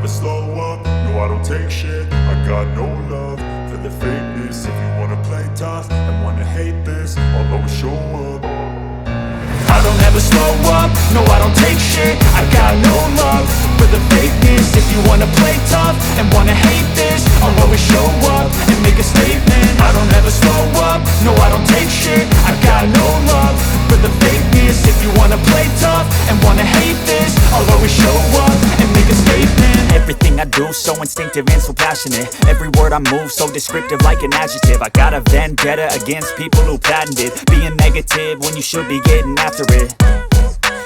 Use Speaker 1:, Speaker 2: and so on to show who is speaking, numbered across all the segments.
Speaker 1: slow up, no I don't take shit. I got no love for the fakeness. If you wanna play tough and wanna hate this, I'll always show up. I don't ever slow up, no I don't take shit. I got no love for the fakeness. If you wanna play tough and wanna hate this, I'll always show up and make a statement. I don't ever slow up, no I don't take shit. I got no love for the fakeness. If you wanna play tough and wanna hate this, I'll always show up and make a statement.
Speaker 2: Everything I do so instinctive and so passionate. Every word I move so descriptive like an adjective. I got a vendetta against people who patented being negative when you should be getting after it.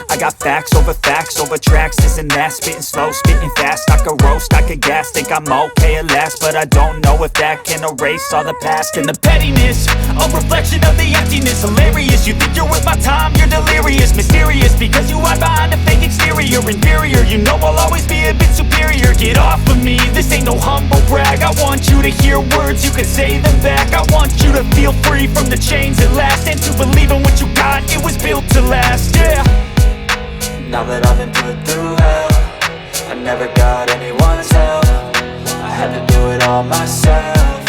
Speaker 2: I got facts over tracks, this and that. Spitting slow, spitting fast. I could roast, I could gas. Think I'm okay at last, but I don't know if that can erase all the past. And the pettiness, a reflection of the emptiness. Hilarious, you think you're worth my time, you're delirious. Mysterious, because you hide behind a fake exterior. Inferior, you know I'll always be a bit superior. Get off of me, this ain't no humble brag. I want you to hear words, you can say them back. I want you to feel free from the chains at last, and to believe in what you got, it was built to last, yeah.
Speaker 3: Now that I've been put through hell, I never got anyone's help. I had to do it all myself.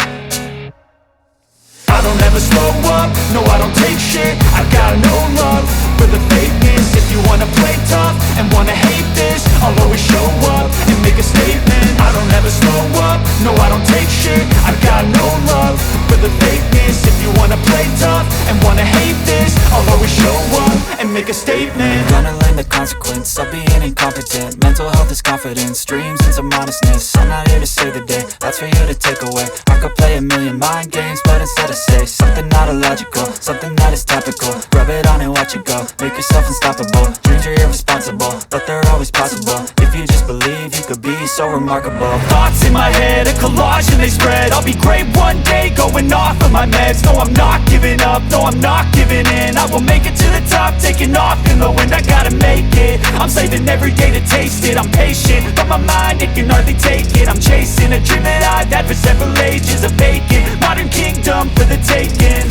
Speaker 1: I don't ever slow up, no I don't take shit. I got no love for the fakeness. If you wanna play tough and wanna hate this, I'll always show up and make a statement. I don't ever slow up, no I don't take shit. I got no love for the fakeness. If you wanna play tough and wanna hate this, I'll always show up and make a statement.
Speaker 3: Gonna learn the consequence of being incompetent. Mental health is confidence, dreams and some modestness. I'm not here to save the day, that's for you to take away. I could play a million mind games, but instead I say something not illogical, something that is topical. Rub it on and watch it go, make yourself unstoppable. Dreams are irresponsible, but they're always possible. If you just believe, you could be so remarkable.
Speaker 2: Thoughts in my head, a collage and they spread. I'll be great one day, going off of my meds. No, I'm not giving up, no, I'm not giving in. I will make it to the top, taking off in the wind. I gotta make it, I'm saving every day to taste it. I'm patient, but my mind, it can hardly take it. I'm chasing a dream that I've had for several ages. A vacant, modern kingdom for the taking.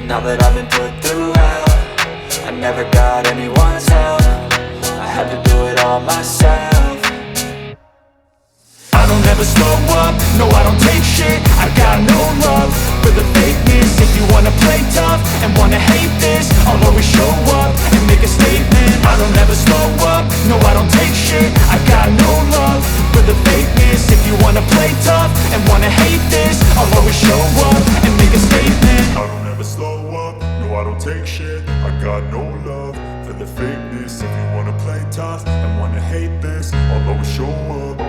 Speaker 3: Now that I've been put through hell, I never got anyone's help. I had to do it all myself.
Speaker 1: I don't ever slow up, no I don't take shit. I got no love for the fakeness. If you wanna play tough and wanna hate this, I'll always show up and make a statement. I don't ever slow up, no I don't take shit. I got no love for the fakeness. If you wanna play tough and wanna hate this, I'll always show up and make a statement. I don't ever slow up, no I don't take shit. I got no love for the fakeness. If you wanna play tough and wanna hate this, I'll always show up.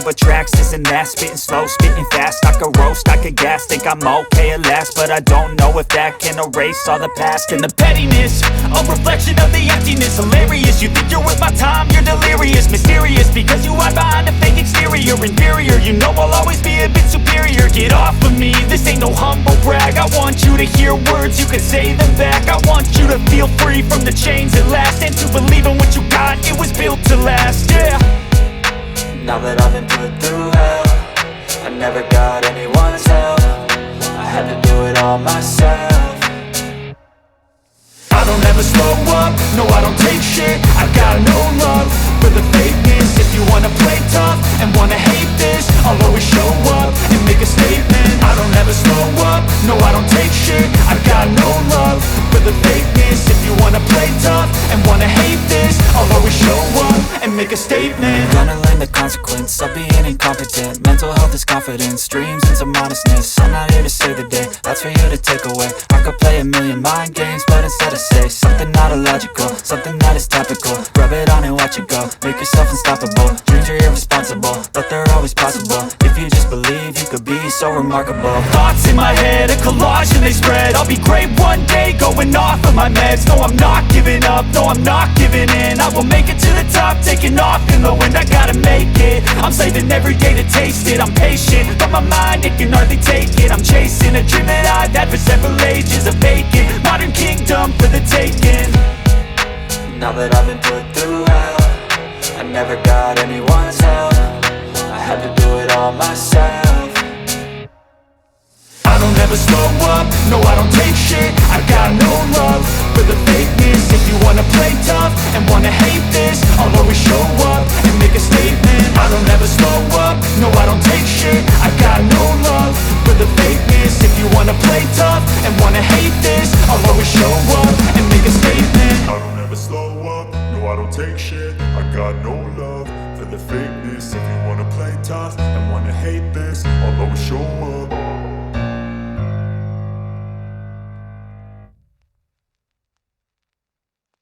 Speaker 2: over tracks, isn't that? Spitting slow, spitting fast, I could roast, I could gas. Think I'm okay at last, but I don't know if that can erase all the past. And the pettiness, a reflection of the emptiness. Hilarious, you think you're worth my time, you're delirious. Mysterious, because you hide behind a fake exterior. Inferior, you know I'll always be a bit superior. Get off of me, this ain't no humble brag. I want you to hear words, you can say them back. I want you to feel free from the chains at last, and to believe in what you got, it was built to last, yeah.
Speaker 3: Now that I've been put through hell, I never got anyone's help. I had to do it all myself.
Speaker 2: I don't ever slow up, no I don't take shit. I got no love for the fakeness. If you wanna play tough and wanna hate this, I'll always show up and make a statement. I don't ever slow up, no I don't take shit. I got no love for the fakeness. If you wanna play tough and wanna hate this, I'll always show up and make a statement.
Speaker 3: Gonna learn the consequence of being incompetent. Mental health is confidence, dreams into modestness. I'm not here to save the day, that's for you to take away. I could play a million mind games, but instead I say something not illogical, something that is topical. Rub it on and watch it go, make yourself unstoppable. Dreams are irresponsible, but they're always possible. If you just believe, you could be so remarkable.
Speaker 2: Thoughts in my head, a collage and they spread. I'll be great one day, going off of my meds. No, I'm not giving up, no, I'm not giving in. I will make it to the top, taking off in the wind. I gotta make it, I'm saving every day to taste it. I'm patient, but my mind, it can hardly take it. I'm chasing a dream that I've had for several ages. A vacant, modern kingdom for the taking.
Speaker 3: Now that I've been put through hell, I never got anyone's help. I had to do it all myself.
Speaker 2: I don't ever slow up, no I don't take shit. I got no love for the fakeness. If you wanna play tough and wanna hate this, I'll always show up and make a statement. I don't ever slow up, no I don't take shit. I got no love for the fakeness. If you wanna play tough and wanna hate this, I'll always show up and make a statement.
Speaker 1: I don't ever slow up, no I don't take shit. I got no love for the fakeness. If you wanna play tough and wanna hate this, I'll always show up